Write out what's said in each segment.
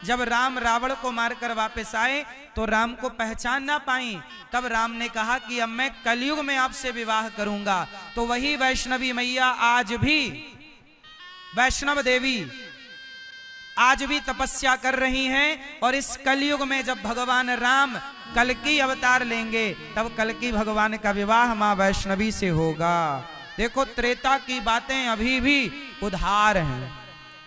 जब राम रावण को मारकर वापस आए तो राम को पहचान ना पाई। तब राम ने कहा कि अब मैं कलयुग में आपसे विवाह करूंगा। तो वही वैष्णवी मैया आज भी, वैष्णव देवी आज भी तपस्या कर रही हैं। और इस कलयुग में जब भगवान राम कल्कि अवतार लेंगे तब कल्कि भगवान का विवाह मां वैष्णवी से होगा। देखो त्रेता की बातें अभी भी उधार हैं।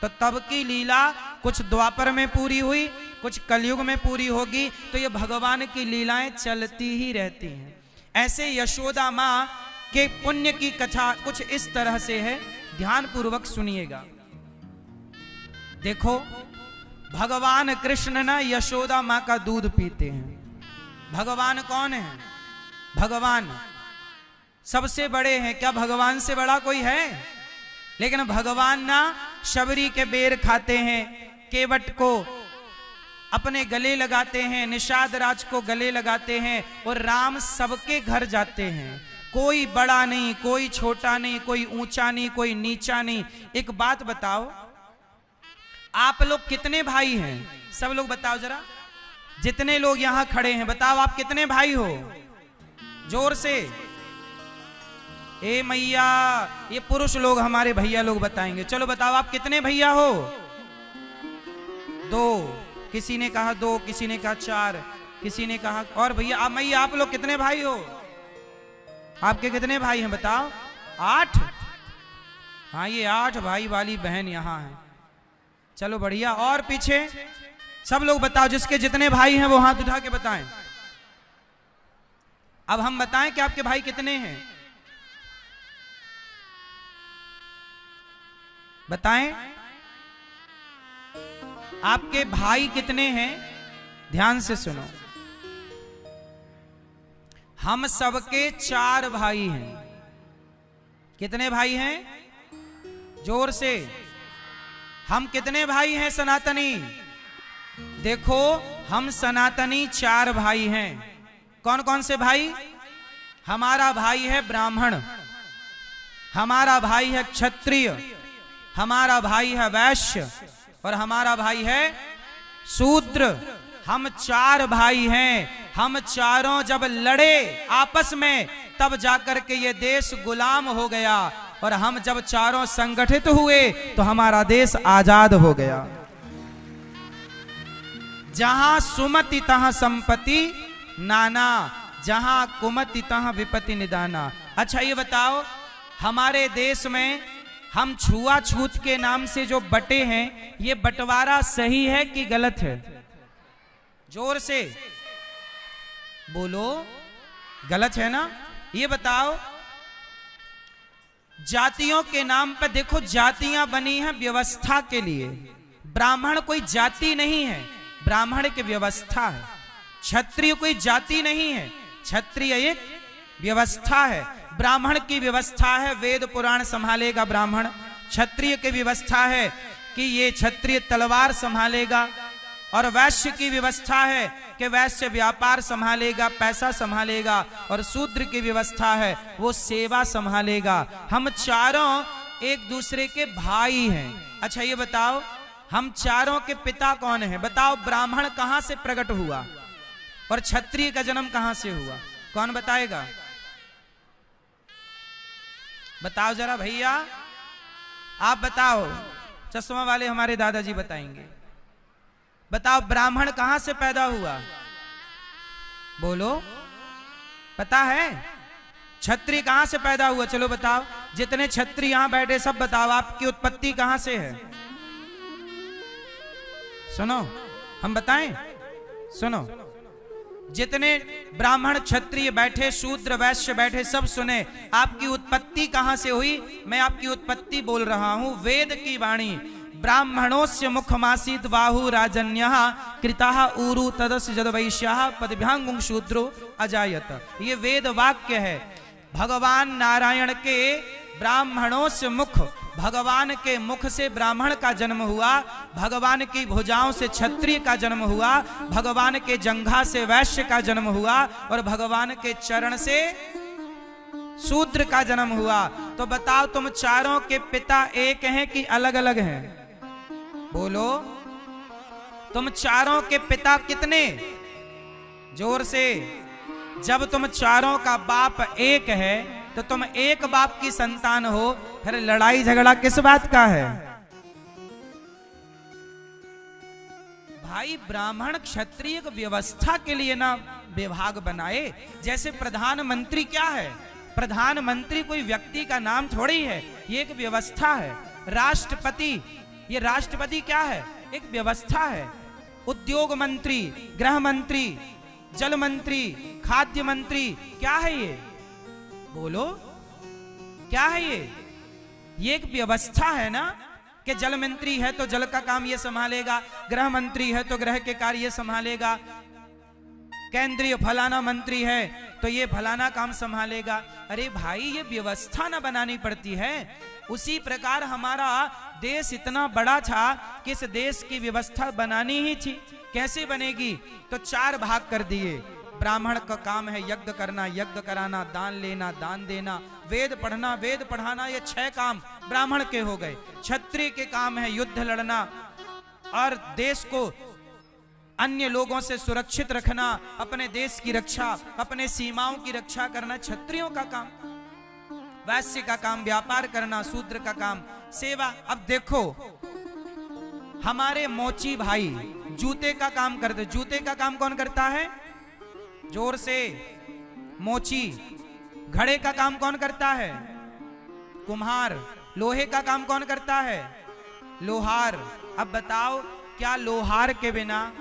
तो तब की लीला कुछ द्वापर में पूरी हुई, कुछ कलयुग में पूरी होगी। तो ये भगवान की लीलाएं चलती ही रहती हैं। ऐसे यशोदा मां के पुण्य की कथा कुछ इस तरह से है, ध्यान पूर्वक सुनिएगा। देखो भगवान कृष्ण ना यशोदा मां का दूध पीते हैं। भगवान कौन है? भगवान सबसे बड़े हैं। क्या भगवान से बड़ा कोई है? लेकिन भगवान ना शबरी के बेर खाते हैं, केवट को अपने गले लगाते हैं, निषाद राज को गले लगाते हैं। और राम सबके घर जाते हैं, कोई बड़ा नहीं, कोई छोटा नहीं, कोई ऊंचा नहीं, कोई नीचा नहीं। एक बात बताओ, आप लोग कितने भाई हैं? सब लोग बताओ जरा, जितने लोग यहां खड़े हैं बताओ आप कितने भाई हो? जोर से। ए मैया, ये पुरुष लोग हमारे भैया लोग बताएंगे। चलो बताओ आप कितने भैया हो? 2, किसी ने कहा 2, किसी ने कहा 4, किसी ने कहा। और भैया आप, मैया आप लोग कितने भाई हो? आपके कितने भाई हैं बताओ? 8। हाँ ये 8 भाई वाली बहन यहां है। चलो बढ़िया। और पीछे सब लोग बताओ, जिसके जितने भाई हैं वो हाथ उठा के बताएं। अब हम बताएं कि आपके भाई कितने हैं? बताएं आपके भाई कितने हैं? ध्यान से सुनो। हम सबके 4 भाई हैं। कितने भाई हैं? जोर से। हम कितने भाई हैं सनातनी? देखो हम सनातनी 4 भाई हैं। कौन कौन से भाई? हमारा भाई है ब्राह्मण, हमारा भाई है क्षत्रिय, हमारा भाई है वैश्य और हमारा भाई है शूद्र। हम 4 भाई हैं। हम चारों जब लड़े आपस में तब जाकर के ये देश गुलाम हो गया। और हम जब चारों संगठित हुए तो हमारा देश आजाद हो गया। जहां सुमति तहां संपत्ति नाना, जहां कुमति तहां विपत्ति निदाना। अच्छा ये बताओ, हमारे देश में हम छुआछूत के नाम से जो बटे हैं, ये बंटवारा सही है कि गलत है? जोर से बोलो। गलत है ना? ये बताओ। जातियों के नाम पर देखो, जातियां बनी हैं व्यवस्था के लिए। ब्राह्मण कोई जाति नहीं है, ब्राह्मण की व्यवस्था है। क्षत्रिय कोई जाति नहीं है, क्षत्रिय एक व्यवस्था है। ब्राह्मण की व्यवस्था है वेद पुराण संभालेगा ब्राह्मण। क्षत्रिय की व्यवस्था है कि ये क्षत्रिय तलवार संभालेगा। और वैश्य की व्यवस्था है कि वैश्य व्यापार संभालेगा, पैसा संभालेगा। और शूद्र की व्यवस्था है वो सेवा संभालेगा। हम चारों एक दूसरे के भाई हैं। अच्छा ये बताओ, हम चारों के पिता कौन है? बताओ ब्राह्मण कहां से प्रकट हुआ और क्षत्रिय का जन्म कहां से हुआ? कौन बताएगा? बताओ जरा भैया, आप बताओ। चश्मा वाले हमारे दादाजी बताएंगे। बताओ ब्राह्मण कहां से पैदा हुआ? बोलो, पता है? क्षत्रिय कहां से पैदा हुआ? चलो बताओ। जितने क्षत्रिय यहां बैठे सब बताओ, आपकी उत्पत्ति कहां से है? सुनो, हम बताएं? सुनो, जितने ब्राह्मण क्षत्रिय बैठे, शूद्र वैश्य बैठे, सब सुने। आपकी उत्पत्ति कहां से हुई? मैं आपकी उत्पत्ति बोल रहा हूं। वेद की वाणी, ब्राह्मणोस्य मुखमासीत बाहु राजन्यः कृताः ऊरु तदस्य जदवैश्याः पदभ्यांगुं शूद्रो अजायत। ये वेद वाक्य है। भगवान नारायण के ब्राह्मणों से मुख, भगवान के मुख से ब्राह्मण का जन्म हुआ, भगवान की भुजाओं से क्षत्रिय का जन्म हुआ, भगवान के जंघा से वैश्य का जन्म हुआ और भगवान के चरण से शूद्र का जन्म हुआ। तो बताओ तुम चारों के पिता एक हैं कि अलग अलग हैं? बोलो। तुम चारों के पिता कितने? जोर से। जब तुम चारों का बाप एक है तो तुम एक बाप की संतान हो, फिर लड़ाई झगड़ा किस बात का है? भाई ब्राह्मण क्षत्रिय व्यवस्था के लिए ना विभाग बनाए। जैसे प्रधानमंत्री क्या है? प्रधानमंत्री कोई व्यक्ति का नाम थोड़ी है, ये एक व्यवस्था है। राष्ट्रपति, ये राष्ट्रपति क्या है? एक व्यवस्था है। उद्योग मंत्री, गृह मंत्री, जल मंत्री, खाद्य मंत्री, क्या है ये? बोलो, क्या है ये? ये एक व्यवस्था है ना, कि जल मंत्री है तो जल का काम ये संभालेगा, गृह मंत्री है तो गृह के कार्य संभालेगा, केंद्रीय फलाना मंत्री है तो ये फलाना काम संभालेगा। अरे भाई, ये व्यवस्था ना बनानी पड़ती है। उसी प्रकार हमारा देश इतना बड़ा था कि इस देश की व्यवस्था बनानी ही थी। कैसे बनेगी? तो 4 भाग कर दिए। ब्राह्मण का काम है यज्ञ करना, यज्ञ कराना, दान लेना, दान देना, वेद पढ़ना, वेद पढ़ाना, ये 6 काम ब्राह्मण के हो गए। क्षत्रिय के काम है युद्ध लड़ना और देश को अन्य लोगों से सुरक्षित रखना, अपने देश की रक्षा, अपने सीमाओं की रक्षा करना क्षत्रियों का काम। वैश्य का काम व्यापार करना, शूद्र का काम सेवा। अब देखो, हमारे मोची भाई जूते का काम करते। जूते का काम कौन करता है? जोर से। मोची। घड़े का काम कौन करता है? कुम्हार। लोहे का काम कौन करता है? लोहार। अब बताओ, क्या लोहार के बिना,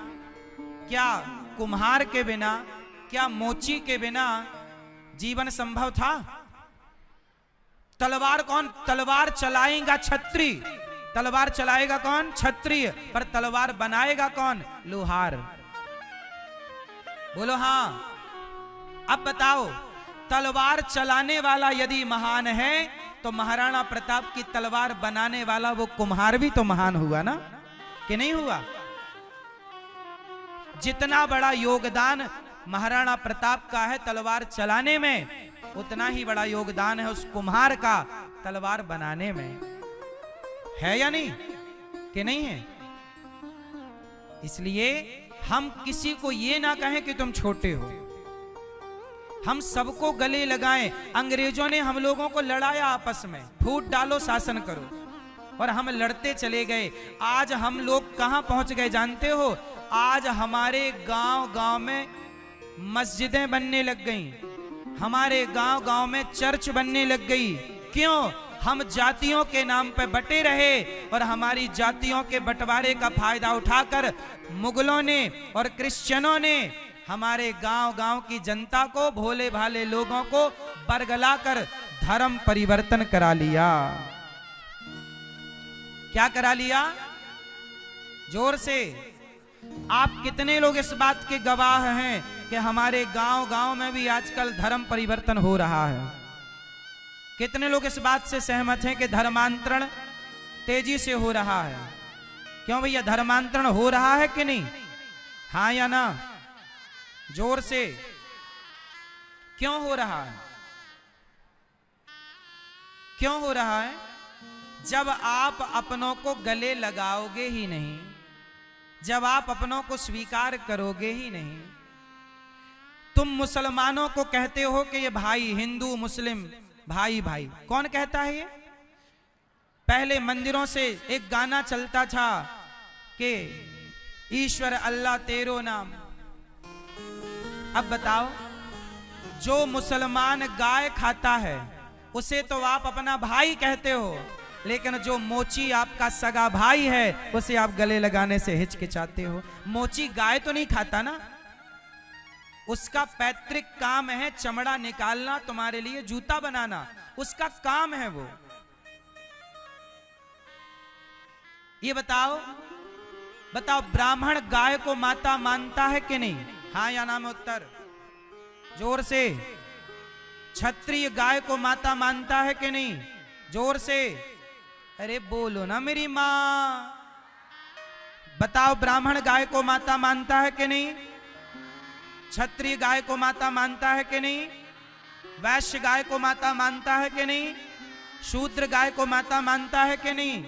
क्या कुम्हार के बिना, क्या मोची के बिना जीवन संभव था? तलवार कौन? तलवार चलाएगा क्षत्रिय। तलवार चलाएगा कौन? क्षत्रिय। पर तलवार बनाएगा कौन? लोहार। बोलो हाँ। अब बताओ, तलवार चलाने वाला यदि महान है तो महाराणा प्रताप की तलवार बनाने वाला वो कुम्हार भी तो महान हुआ ना, कि नहीं हुआ? जितना बड़ा योगदान महाराणा प्रताप का है तलवार चलाने में, उतना ही बड़ा योगदान है उस कुम्हार का तलवार बनाने में। है या नहीं? कि नहीं है? इसलिए हम किसी को ये ना कहें कि तुम छोटे हो, हम सबको गले लगाएं। अंग्रेजों ने हम लोगों को लड़ाया आपस में, फूट डालो शासन करो, और हम लड़ते चले गए। आज हम लोग कहां पहुंच गए जानते हो? आज हमारे गांव गांव में मस्जिदें बनने लग गई, हमारे गांव गांव में चर्च बनने लग गई। क्यों? हम जातियों के नाम पे बटे रहे और हमारी जातियों के बंटवारे का फायदा उठाकर मुगलों ने और क्रिश्चियनों ने हमारे गांव गांव की जनता को, भोले भाले लोगों को बरगलाकर धर्म परिवर्तन करा लिया। क्या करा लिया? जोर से। आप कितने लोग इस बात के गवाह हैं कि हमारे गांव गांव में भी आजकल धर्म परिवर्तन हो रहा है? कितने लोग इस बात से सहमत हैं कि धर्मांतरण तेजी से हो रहा है? क्यों भैया, धर्मांतरण हो रहा है कि नहीं? हाँ या ना? जोर से। क्यों हो रहा है? क्यों हो रहा है? जब आप अपनों को गले लगाओगे ही नहीं, जब आप अपनों को स्वीकार करोगे ही नहीं, तुम मुसलमानों को कहते हो कि ये भाई, हिंदू मुस्लिम भाई भाई, कौन कहता है ये? पहले मंदिरों से एक गाना चलता था कि ईश्वर अल्लाह तेरो नाम। अब बताओ, जो मुसलमान गाय खाता है उसे तो आप अपना भाई कहते हो, लेकिन जो मोची आपका सगा भाई है उसे आप गले लगाने से हिचकिचाते हो। मोची गाय तो नहीं खाता ना, उसका पैतृक काम है चमड़ा निकालना, तुम्हारे लिए जूता बनाना, उसका काम है वो। ये बताओ, बताओ, ब्राह्मण गाय को माता मानता है कि नहीं? हाँ या ना में उत्तर जोर से। क्षत्रिय गाय को माता मानता है कि नहीं? जोर से। अरे बोलो ना मेरी मां। बताओ, ब्राह्मण गाय को माता मानता है कि नहीं? क्षत्रिय गाय को माता मानता है कि नहीं? वैश्य गाय को माता मानता है कि नहीं? शूद्र गाय को माता मानता है कि नहीं?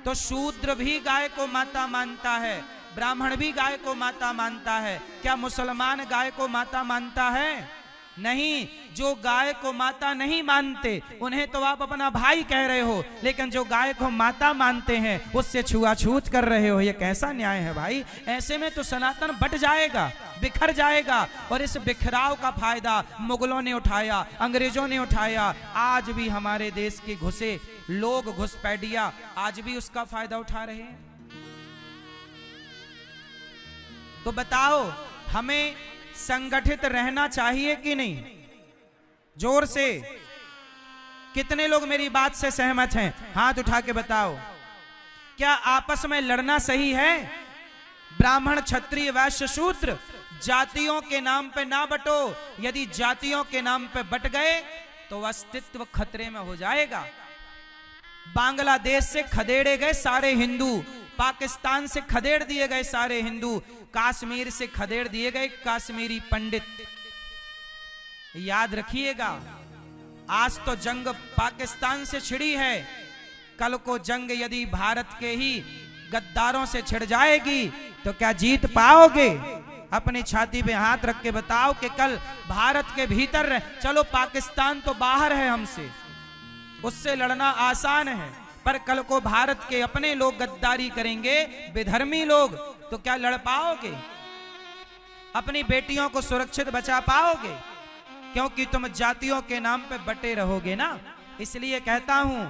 तो शूद्र भी गाय को माता मानता है, ब्राह्मण भी गाय को माता मानता है। क्या मुसलमान गाय को माता मानता है? नहीं। जो गाय को माता नहीं मानते उन्हें तो आप अपना भाई कह रहे हो, लेकिन जो गाय को माता मानते हैं उससे छुआछूत कर रहे हो। ये कैसा न्याय है भाई? ऐसे में तो सनातन बट जाएगा, बिखर जाएगा। और इस बिखराव का फायदा मुगलों ने उठाया, अंग्रेजों ने उठाया। आज भी हमारे देश के घुसे लोग, घुसपैठिया आज भी उसका फायदा उठा रहे हैं। तो बताओ, हमें संगठित रहना चाहिए कि नहीं? जोर से कितने लोग मेरी बात से सहमत हैं? हाथ उठा के बताओ। क्या आपस में लड़ना सही है? ब्राह्मण, क्षत्रिय, वैश्य, शूद्र जातियों के नाम पे ना बटो। यदि जातियों के नाम पे बट गए तो अस्तित्व खतरे में हो जाएगा। बांग्लादेश से खदेड़े गए सारे हिंदू, पाकिस्तान से खदेड़ दिए गए सारे हिंदू, कश्मीर से खदेड़ दिए गए कश्मीरी पंडित। याद रखिएगा, आज तो जंग पाकिस्तान से छिड़ी है, कल को जंग यदि भारत के ही गद्दारों से छिड़ जाएगी तो क्या जीत पाओगे? अपनी छाती पे हाथ रख के बताओ कि कल भारत के भीतर, चलो पाकिस्तान तो बाहर है हमसे, उससे लड़ना आसान है, पर कल को भारत के अपने लोग गद्दारी करेंगे, विधर्मी लोग, तो क्या लड़ पाओगे? अपनी बेटियों को सुरक्षित बचा पाओगे? क्योंकि तुम जातियों के नाम पे बटे रहोगे ना। इसलिए कहता हूं,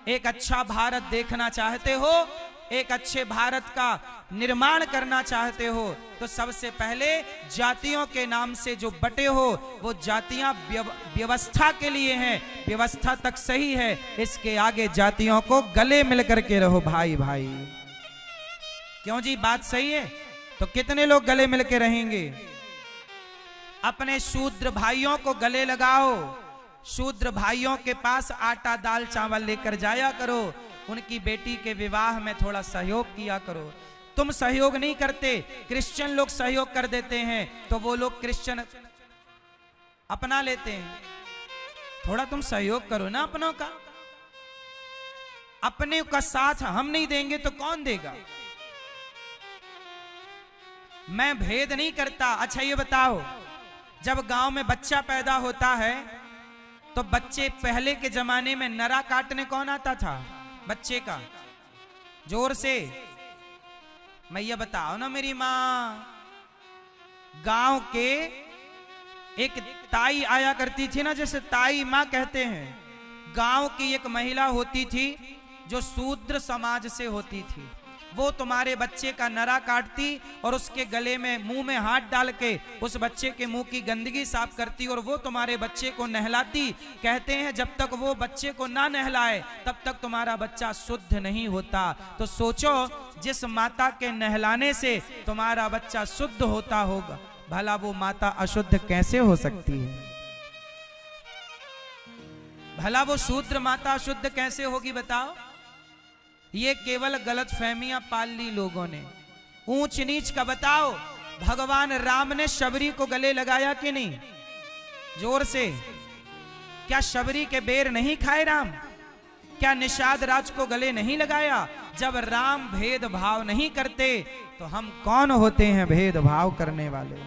एक अच्छा भारत देखना चाहते हो, एक अच्छे भारत का निर्माण करना चाहते हो, तो सबसे पहले जातियों के नाम से जो बटे हो वो जातियां व्यवस्था के लिए हैं, व्यवस्था तक सही है, इसके आगे जातियों को गले मिल करके रहो भाई भाई। क्यों जी, बात सही है? तो कितने लोग गले मिल के रहेंगे? अपने शूद्र भाइयों को गले लगाओ, शूद्र भाइयों के पास आटा दाल चावल लेकर जाया करो, उनकी बेटी के विवाह में थोड़ा सहयोग किया करो। तुम सहयोग नहीं करते, क्रिश्चियन लोग सहयोग कर देते हैं, तो वो लोग क्रिश्चियन अपना लेते हैं। थोड़ा तुम सहयोग करो ना अपनों का। अपने का साथ हम नहीं देंगे तो कौन देगा? मैं भेद नहीं करता। अच्छा ये बताओ, जब गांव में बच्चा पैदा होता है तो बच्चे, पहले के जमाने में नरा काटने कौन आता था बच्चे का? जोर से मैया बताओ ना मेरी माँ। गांव के एक ताई आया करती थी ना, जैसे ताई माँ कहते हैं। गांव की एक महिला होती थी जो शूद्र समाज से होती थी, वो तुम्हारे बच्चे का नरा काटती और उसके गले में, मुंह में हाथ डाल के उस बच्चे के मुंह की गंदगी साफ करती और वो तुम्हारे बच्चे को नहलाती। कहते हैं जब तक वो बच्चे को ना नहलाए तब तक तुम्हारा बच्चा शुद्ध नहीं होता। तो सोचो, जिस माता के नहलाने से तुम्हारा बच्चा शुद्ध होता होगा, भला वो माता अशुद्ध कैसे हो सकती है? भला वो शूद्र माता अशुद्ध कैसे होगी बताओ? ये केवल गलत फहमियां पाल ली लोगों ने। ऊंच नीच का बताओ, भगवान राम ने शबरी को गले लगाया कि नहीं? जोर से। क्या शबरी के बेर नहीं खाए राम? क्या निषाद राज को गले नहीं लगाया? जब राम भेदभाव नहीं करते तो हम कौन होते हैं भेदभाव करने वाले?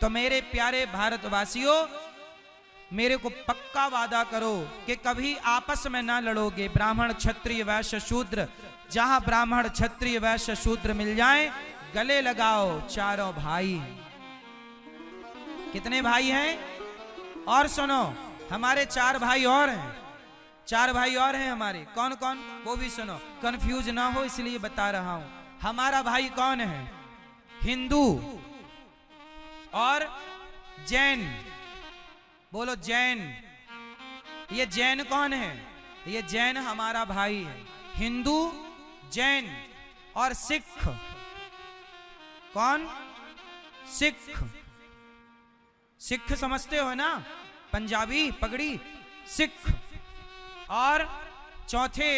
तो मेरे प्यारे भारतवासियों, मेरे को पक्का वादा करो कि कभी आपस में ना लड़ोगे। ब्राह्मण, क्षत्रिय, वैश्य, शूद्र, जहां ब्राह्मण, क्षत्रिय, वैश्य, शूद्र मिल जाएं, गले लगाओ। चारों भाई। कितने भाई हैं? और सुनो, हमारे 4 भाई और हैं, 4 भाई और हैं हमारे। कौन कौन? वो भी सुनो, कंफ्यूज ना हो इसलिए बता रहा हूं। हमारा भाई कौन है? हिंदू और जैन। बोलो जैन। ये जैन कौन है? ये जैन हमारा भाई है। हिंदू, जैन और सिख। कौन? सिख। सिख समझते हो ना? पंजाबी पगड़ी, सिख। और चौथे